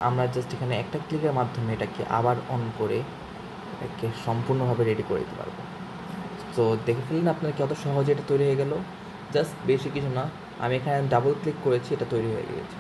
আমরা জাস্ট এখানে একটা ক্লিকের মাধ্যমে এটাকে আবার অন করে এটাকে সম্পূর্ণভাবে রেডি করে দিতে পারবো। তো দেখে ফেললেন আপনার কত সহজে এটা তৈরি হয়ে গেল। জাস্ট বেশি কিছু না, আমি এখানে ডাবল ক্লিক করেছি, এটা তৈরি হয়ে গিয়েছে।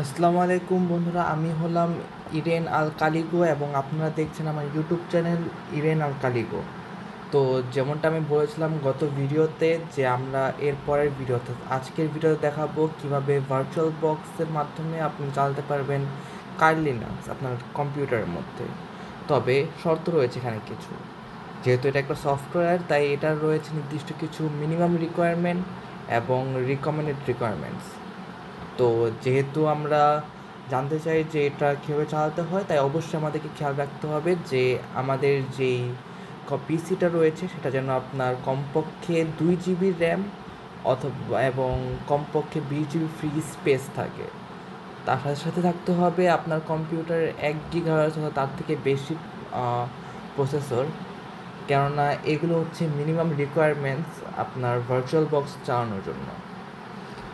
আসসালামু আলাইকুম বন্ধুরা, আমি হলাম ইরেন আল কালিগো এবং আপনারা দেখছেন আমার ইউটিউব চ্যানেল ইরেন আল কালিগো। তো যেমনটা আমি বলেছিলাম গত ভিডিওতে যে আমরা এর পরের ভিডিও অর্থাৎ আজকের ভিডিওতে দেখাবো কিভাবে ভার্চুয়াল বক্সের মাধ্যমে আপনি চালাতে পারবেন কাইলি লিনাক্স আপনার কম্পিউটারের মধ্যে। তবে শর্ত রয়েছে এখানে কিছু, যেহেতু এটা একটা সফটওয়্যার তাই এটার রয়েছে নির্দিষ্ট কিছু মিনিমাম রিকোয়ারমেন্ট এবং রিকমেন্ডেড রিকোয়ারমেন্টস। তো যেহেতু আমরা জানতে চাই যে এটা কীভাবে চালাতে হয়, তাই অবশ্যই আমাদেরকে খেয়াল রাখতে হবে যে আমাদের যেই পিসিটা রয়েছে সেটা যেন আপনার কমপক্ষে 2 GB র্যাম অথবা এবং কমপক্ষে 20 GB ফ্রি স্পেস থাকে। তার সাথে সাথে থাকতে হবে আপনার কম্পিউটারের 1 GHz অথবা তার থেকে বেশি প্রসেসর, কেননা এগুলো হচ্ছে মিনিমাম রিকোয়ারমেন্টস আপনার ভার্চুয়াল বক্স চালানোর জন্য।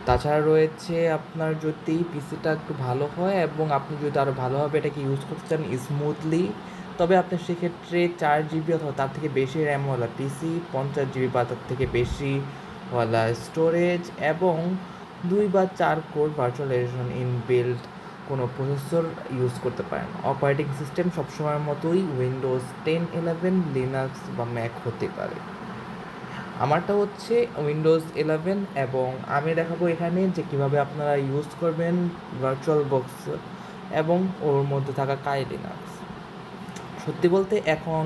তাছাড়া রয়েছে আপনার যদি পিসিটা একটু ভালো হয় এবং আপনি যদি আরও ভালোভাবে এটাকে ইউজ করতে চান স্মুথলি, তবে আপনি সেক্ষেত্রে 4 GB অথবা তার থেকে বেশি র্যামওয়ালা পিসি, 50 GB বা তার থেকে বেশিওয়ালা স্টোরেজ এবং 2 বা 4 কোর ভার্চুয়ালাইজেশন ইনবিল্ট কোনো প্রসেসর ইউজ করতে পারেন। অপারেটিং সিস্টেম সবসময়ের মতোই উইন্ডোজ 10, 11, লিনাক্স বা ম্যাক হতে পারে। আমারটা হচ্ছে উইন্ডোজ 11 এবং আমি দেখাবো এখানে যে কীভাবে আপনারা ইউজ করবেন ভার্চুয়াল বক্স এবং ওর মধ্যে থাকা কাইলি লিনাক্স। সত্যি বলতে এখন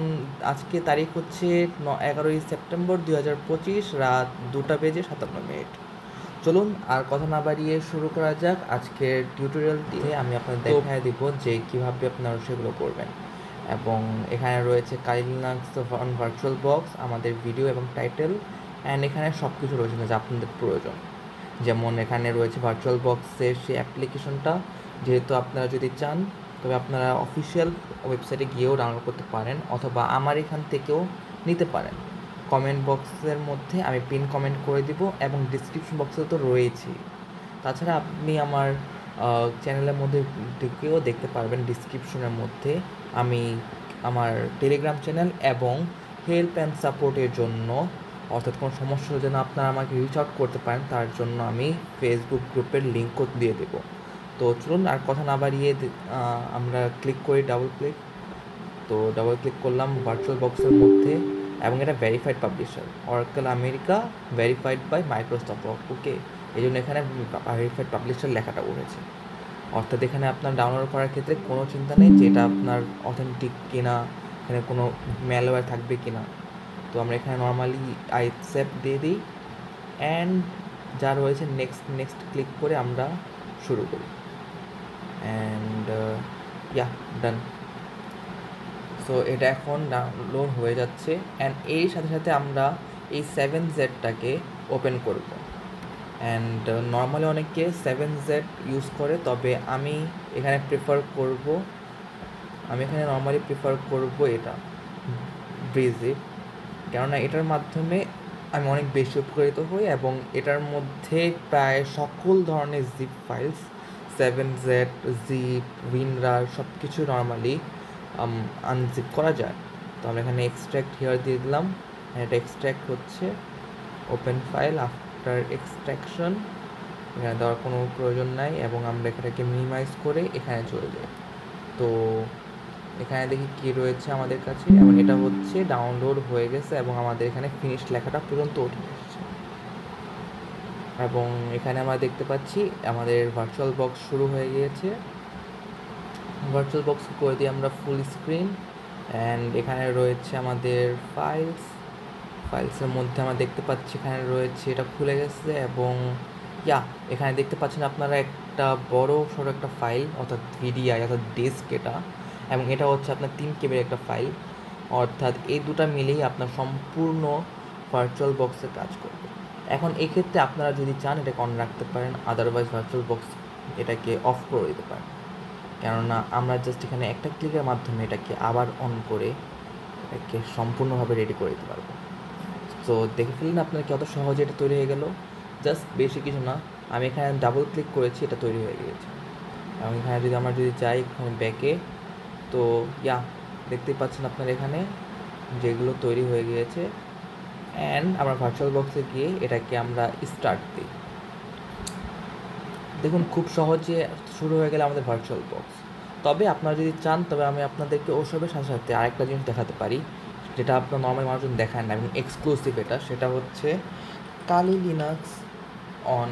আজকে তারিখ হচ্ছে 11ই সেপ্টেম্বর 2025, রাত 2:57। চলুন আর কথা না বাড়িয়ে শুরু করা যাক আজকের টিউটোরিয়ালটি। আমি আপনাদের দেখায় দিব যে কীভাবে আপনারা সেগুলো করবেন। এবং এখানে রয়েছে Kylie Linux on virtual box, আমাদের ভিডিও এবং টাইটেল, অ্যান্ড এখানে সব কিছু রয়েছে যা আপনাদের প্রয়োজন। যেমন এখানে রয়েছে ভার্চুয়াল বক্সের সেই অ্যাপ্লিকেশনটা, যেহেতু আপনারা যদি চান তবে আপনারা অফিসিয়াল ওয়েবসাইটে গিয়েও ডাউনলোড করতে পারেন অথবা আমার এখান থেকেও নিতে পারেন। কমেন্ট বক্সের মধ্যে আমি পিন কমেন্ট করে দিব এবং ডিসক্রিপশন বক্সে তো রয়েছেই। তাছাড়া আপনি আমার চ্যানেলের মধ্যে ঢুকেও দেখতে পারবেন ডিসক্রিপশনের মধ্যে আমি আমার টেলিগ্রাম চ্যানেল এবং হেল্প অ্যান্ড সাপোর্টের জন্য, অর্থাৎ কোনো সমস্যা যেন আপনারা আমাকে রিচ আউট করতে পারেন তার জন্য আমি ফেসবুক গ্রুপের লিঙ্কও দিয়ে দেবো। তো চলুন আর কথা না বাড়িয়ে আমরা ক্লিক করি, ডাবল ক্লিক। তো ডাবল ক্লিক করলাম ভার্চুয়াল বক্সের মধ্যে এবং এটা verified publisher Oracle America, verified by Microsoft. Okay, এই জন্য এখানে ভেরিফাইড পাবলিশার লেখাটা উঠেছে। অর্থাৎ এখানে আপনার ডাউনলোড করার ক্ষেত্রে কোনো চিন্তা নেই যে এটা আপনার অথেন্টিক কিনা, এখানে কোনো ম্যালওয়্যার থাকবে কিনা। তো আমরা এখানে নর্মালি আই অ্যাকসেপ্ট দিয়ে দিই অ্যান্ড যা রয়েছে নেক্সট নেক্সট ক্লিক করে আমরা শুরু করি অ্যান্ড ডান। সো এটা এখন ডাউনলোড হয়ে যাচ্ছে অ্যান্ড এর সাথে সাথে আমরা এই 7Z ওপেন করব। অ্যান্ড নর্মালি অনেকে 7Z ইউজ করে, তবে আমি এখানে নর্মালি প্রেফার করব এটা ব্রিজিপ, কেননা এটার মাধ্যমে আমি অনেক বেশি উপকৃত হই এবং এটার মধ্যে প্রায় সকল ধরনের zip files 7Z, zip, WinRAR সব কিছু নর্মালি আনজিপ করা যায়। তো আমরা এখানে এক্সট্র্যাক্ট হিয়ার দিয়ে দিলাম, এটা এক্সট্র্যাক্ট হচ্ছে, ওপেন ফাইল আফটার এক্সট্রাকশন, এখানে দেওয়ার কোনো প্রয়োজন নাই এবং আমরা এটাকে মিনিমাইজ করে এখানে চলে যাই। তো এখানে দেখি কী রয়েছে আমাদের কাছে এবং এটা হচ্ছে ডাউনলোড হয়ে গেছে এবং আমাদের এখানে ফিনিশ লেখাটা পর্যন্ত উঠে এসেছে এবং এখানে আমরা দেখতে পাচ্ছি আমাদের ভার্চুয়াল বক্স শুরু হয়ে গিয়েছে। ভার্চুয়াল বক্স করে দিয়ে আমরা ফুল স্ক্রিন অ্যান্ড এখানে রয়েছে আমাদের ফাইলসের মধ্যে আমরা দেখতে পাচ্ছি এখানে রয়েছে, এটা খুলে গেছে এবং এখানে দেখতে পাচ্ছেন আপনারা একটা বড় সড়ো একটা ফাইল অর্থাৎ ভিডিআই অর্থাৎ ডিস্ক এটা, এবং এটা হচ্ছে আপনার 3 KB একটা ফাইল, অর্থাৎ এই দুটো মিলেই আপনার সম্পূর্ণ ভার্চুয়াল বক্সে কাজ করবে। এখন এই ক্ষেত্রে আপনারা যদি চান এটাকে অন রাখতে পারেন, আদারওয়াইজ ভার্চুয়াল বক্স এটাকে অফ করে দিতে পারেন। কেননা আমরা জাস্ট এখানে একটা ক্লিকের মাধ্যমে এটাকে আবার অন করে এটাকে সম্পূর্ণভাবে রেডি করে দিতে পারবো। তো দেখে ফেললেন আপনার কত সহজে এটা তৈরি হয়ে গেল। জাস্ট বেশি কিছু না, আমি এখানে ডাবল ক্লিক করেছি, এটা তৈরি হয়ে গিয়েছে। এবং এখানে যদি আমরা যাই এখানে ব্যাকে, তো দেখতেই পাচ্ছেন আপনার এখানে যেগুলো তৈরি হয়ে গিয়েছে। অ্যান্ড আমরা ভার্চুয়াল বক্সে গিয়ে এটাকে আমরা স্টার্ট দিই। দেখুন খুব সহজে শুরু হয়ে গেলে আমাদের ভার্চুয়াল বক্স। তবে আপনারা যদি চান তবে আমি আপনাদেরকে ওসবের সাথে সাথে আরেকটা জিনিস দেখাতে পারি, যেটা আপনার নর্মাল মানুষজন দেখায় না এবং এক্সক্লুসিভ এটা, সেটা হচ্ছে কালি লিনাক্স অন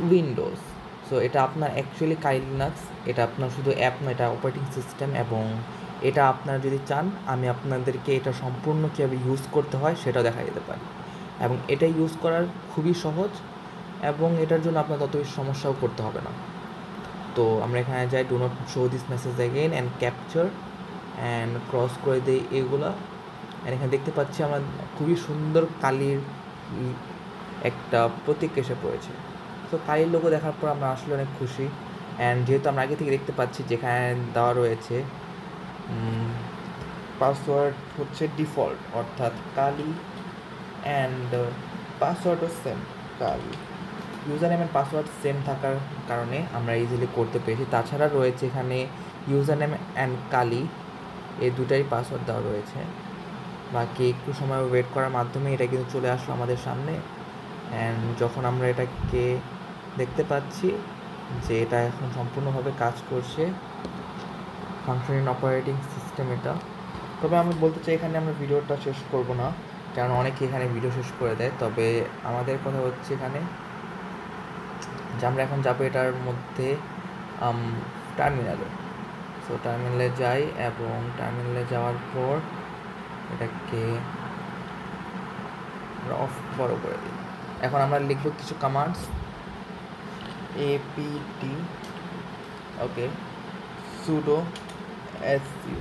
উইন্ডোজ। সো এটা আপনার অ্যাকচুয়ালি কালি লিনাক্স, এটা আপনার শুধু অ্যাপ নয়, এটা অপারেটিং সিস্টেম। এবং এটা আপনারা যদি চান আমি আপনাদেরকে এটা সম্পূর্ণ কীভাবে ইউজ করতে হয় সেটাও দেখা যেতে পারি। এবং এটা ইউজ করার খুবই সহজ এবং এটার জন্য আপনার তত বেশি সমস্যাও করতে হবে না। তো আমরা এখানে যাই do not show this message again and capture and cross করে দিই এগুলা। অ্যান্ড এখানে দেখতে পাচ্ছি আমরা খুবই সুন্দর কালির একটা প্রতীক এসে পড়েছে। তো কালির লোগো দেখার পর আমরা আসলে অনেক খুশি। অ্যান্ড যেহেতু আমরা আগে থেকে দেখতে পাচ্ছি যেখানে দেওয়া রয়েছে পাসওয়ার্ড হচ্ছে ডিফল্ট, অর্থাৎ কালি, অ্যান্ড পাসওয়ার্ডও same Kali. User name and password same থাকার কারণে আমরা ইজিলি করতে পেরেছি। তাছাড়া রয়েছে এখানে ইউজার নেম অ্যান্ড কালি, এই দুটাই পাসওয়ার্ড দেওয়া রয়েছে। বাকি একটু সময় ওয়েট করার মাধ্যমে এটা কিন্তু চলে আসলো আমাদের সামনে। অ্যান্ড যখন আমরা এটাকে দেখতে পাচ্ছি যে এটা এখন সম্পূর্ণভাবে কাজ করছে, ফাংশনিং অপারেটিং সিস্টেম এটা। তবে আমি বলতে চাই এখানে আমরা ভিডিওটা শেষ করব না, কারণ অনেকে এখানে ভিডিও শেষ করে দেয়। তবে আমাদের কথা হচ্ছে এখানে যে আমরা এখন যাবো এটার মধ্যে টার্মিনালে। সো টার্মিনালে যাই এবং টার্মিনালে যাওয়ার পর এটাকে আমরা অফ বড় করে দিই। এখন আমরা লিখব কিছু commands, apt okay sudo su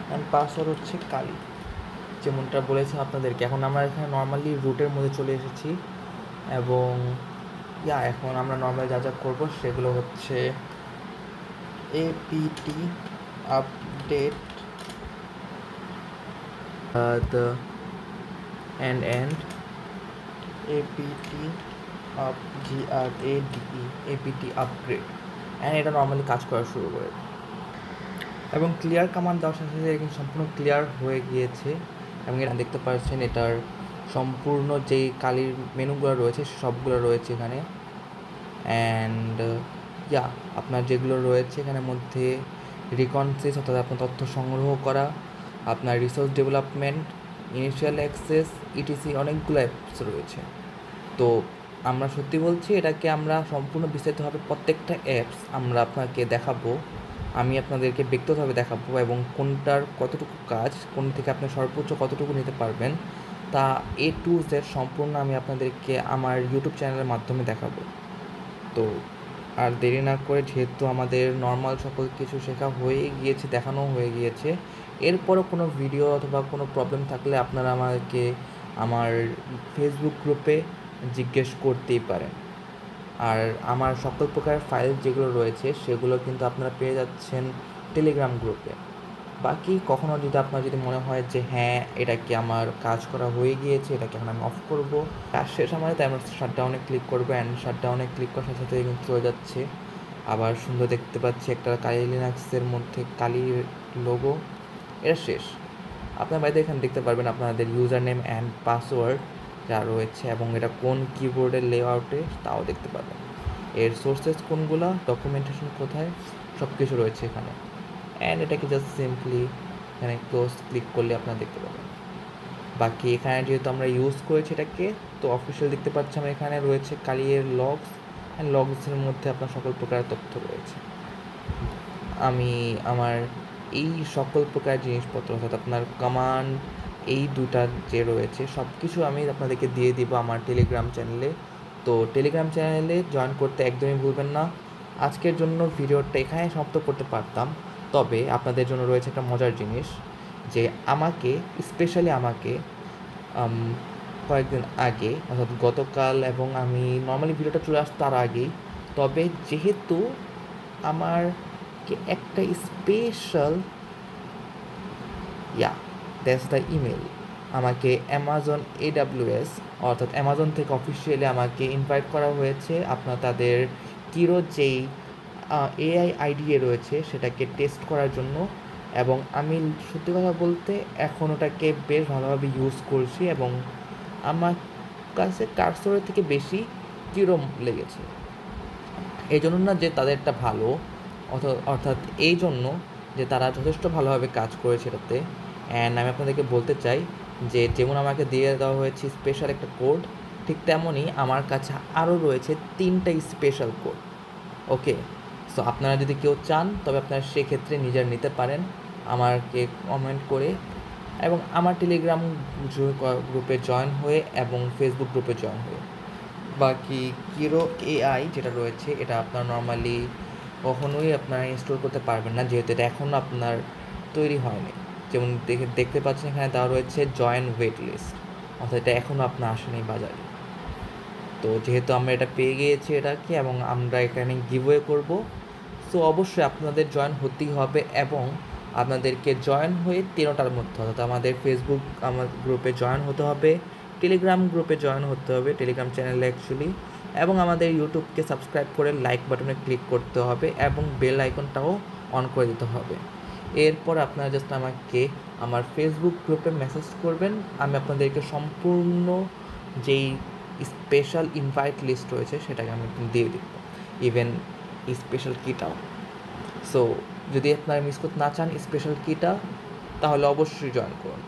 and password হচ্ছে কালি, যেমনটা বলেছি আপনাদেরকে। এখন আমরা এখানে নর্মালি রুটের মধ্যে চলে এসেছি এবং এখন আমরা নর্মালি যা যা করবো সেগুলো হচ্ছে apt update the and apt apt upgrade, and এটা নর্মালি কাজ করা শুরু করে। এবং ক্লিয়ার কমান্ড দেওয়ার সাথে সাথে এখানে সম্পূর্ণ ক্লিয়ার হয়ে গিয়েছে। এবং এটা দেখতে পাচ্ছেন এটার সম্পূর্ণ যেই কালির মেনুগুলো রয়েছে সবগুলো রয়েছে এখানে। অ্যান্ড আপনার যেগুলো রয়েছে এখানের মধ্যে রিকনসিস, অর্থাৎ আপনার তথ্য সংগ্রহ করা, আপনার resource development, initial access, etc, অনেকগুলো অ্যাপস রয়েছে। তো আমরা সত্যি বলছি এটাকে আমরা সম্পূর্ণ বিস্তারিতভাবে প্রত্যেকটা অ্যাপস আমরা আপনাকে দেখাবো, আমি আপনাদেরকে ব্যক্তিগতভাবে দেখাবো এবং কোনটার কতটুকু কাজ, কোন থেকে আপনি সর্বোচ্চ কতটুকু নিতে পারবেন তা A to Z সম্পূর্ণ আমি আপনাদেরকে আমার ইউটিউব চ্যানেলের মাধ্যমে দেখাবো। তো আর দেরি না করে, যেহেতু আমাদের নর্মাল সকল কিছু শেখা হয়ে গিয়েছে, দেখানো হয়ে গিয়েছে, এরপরও কোনো ভিডিও অথবা কোনো প্রবলেম থাকলে আপনারা আমাকে আমার ফেসবুক গ্রুপে জিজ্ঞেস করতেই পারেন। আর আমার সকল প্রকার ফাইল যেগুলো রয়েছে সেগুলো কিন্তু আপনারা পেয়ে যাচ্ছেন টেলিগ্রাম গ্রুপে। বাকি কখনও যদি আপনার যদি মনে হয় যে হ্যাঁ এটা কি আমার কাজ করা হয়ে গিয়েছে, এটাকে এখন আমি অফ করবো, কাজ শেষ আমাদের, তাই আমরা শাটডাউনে ক্লিক করবো। অ্যান্ড শাটডাউনে ক্লিক করার সাথে সাথে কিন্তু চলে যাচ্ছে আবার সুন্দর দেখতে পাচ্ছি একটা কালি লিনাক্সের মধ্যে কালির লোগো। এটা শেষ। আপনার বাইরে এখানে দেখতে পারবেন আপনাদের ইউজার নেম অ্যান্ড পাসওয়ার্ড যা রয়েছে এবং এটা কোন কিবোর্ডের লেআউটে তাও দেখতে পাবেন। এর সোর্সেস কোনগুলো, ডকুমেন্টেশন কোথায়, সব কিছু রয়েছে এখানে। অ্যান্ড এটাকে জাস্ট সিম্পলি এখানে ক্লোজ ক্লিক করলে আপনারা দেখতে পাবেন। বাকি এখানে যেহেতু আমরা ইউজ করেছি এটাকে, তো অফিসিয়াল দেখতে পাচ্ছি আমরা এখানে রয়েছে কালিয়ের লগস, অ্যান্ড লগসের মধ্যে আপনার সকল প্রকার তথ্য রয়েছে। আমি আমার এই সকল প্রকার জিনিসপত্র, অর্থাৎ আপনার কমান্ড, এই দুটা যে রয়েছে সব কিছু আমি আপনাদেরকে দিয়ে দিব আমার টেলিগ্রাম চ্যানেলে। তো টেলিগ্রাম চ্যানেলে জয়েন করতে একদমই ভুলবেন না। আজকের জন্য ভিডিওটা এখানে সমাপ্ত করতে পারতাম, তবে আপনাদের জন্য রয়েছে একটা মজার জিনিস, যে আমাকে স্পেশালি আমাকে কয়েকদিন আগে, অর্থাৎ গতকাল, এবং আমি নর্মালি ভিডিওটা চলে আসতো তার আগেই। তবে যেহেতু আমারকে একটা স্পেশাল দ্যাটস দ্য ইমেল, আমাকে অ্যামাজন AWS অর্থাৎ অ্যামাজন থেকে অফিসিয়ালি আমাকে ইনভাইট করা হয়েছে আপনার তাদের কিরো যেই AI আইডিএ রয়েছে সেটাকে টেস্ট করার জন্য। এবং আমি সত্যি কথা বলতে এখন ওটাকে বেশ ভালোভাবে ইউজ করছি এবং আমার কাছে কার্সরের থেকে বেশি কিরো লেগেছে। এই জন্য না যে তাদেরটা ভালো, অর্থাৎ এই জন্য যে তারা যথেষ্ট ভালোভাবে কাজ করেছে এটাতে। অ্যান্ড আমি আপনাদেরকে বলতে চাই যে যেমন আমাকে দিয়ে দেওয়া হয়েছে স্পেশাল একটা কোড, ঠিক তেমনই আমার কাছে আরও রয়েছে 3টা স্পেশাল কোড। ওকে, সো আপনারা যদি কেউ চান তবে আপনারা সেক্ষেত্রে নিজের নিতে পারেন আমাকে কমেন্ট করে, এবং আমার টেলিগ্রাম গ্রুপে জয়েন হয়ে এবং ফেসবুক গ্রুপে জয়েন হয়ে। বাকি কিরো AI যেটা রয়েছে এটা আপনার নর্মালি কখনোই আপনারা ইনস্টল করতে পারবেন না, যেহেতু এটা এখনও আপনার তৈরি হয়নি। যেমন দেখতে পাচ্ছেন এখানে দেওয়া রয়েছে জয়েন ওয়েট লিস্ট, অর্থাৎ এটা এখনও আপনার আসেনি বাজারে। তো যেহেতু আমরা এটা পেয়ে গিয়েছি এটাকে, এবং আমরা এখানে গিভওয়ে করব, সো অবশ্যই আপনাদের জয়েন হতেই হবে। এবং আপনাদেরকে জয়েন হয়ে 13টার মধ্যে, অর্থাৎ আমাদের ফেসবুক আমার গ্রুপে জয়েন হতে হবে, টেলিগ্রাম গ্রুপে জয়েন হতে হবে, টেলিগ্রাম চ্যানেলে অ্যাকচুয়ালি, এবং আমাদের ইউটিউবকে সাবস্ক্রাইব করে লাইক বাটনে ক্লিক করতে হবে এবং বেল আইকনটাও অন করে দিতে হবে। এরপর আপনারা জাস্ট আমাকে আমার ফেসবুক গ্রুপে মেসেজ করবেন, আমি আপনাদেরকে সম্পূর্ণ যেই স্পেশাল ইনভাইট লিস্ট রয়েছে সেটাকে আমি দিয়ে দিব, ইভেন স্পেশাল কিটাও। সো যদি আপনারা মিস করতে না চান স্পেশাল কিটা, তাহলে অবশ্যই জয়েন করুন।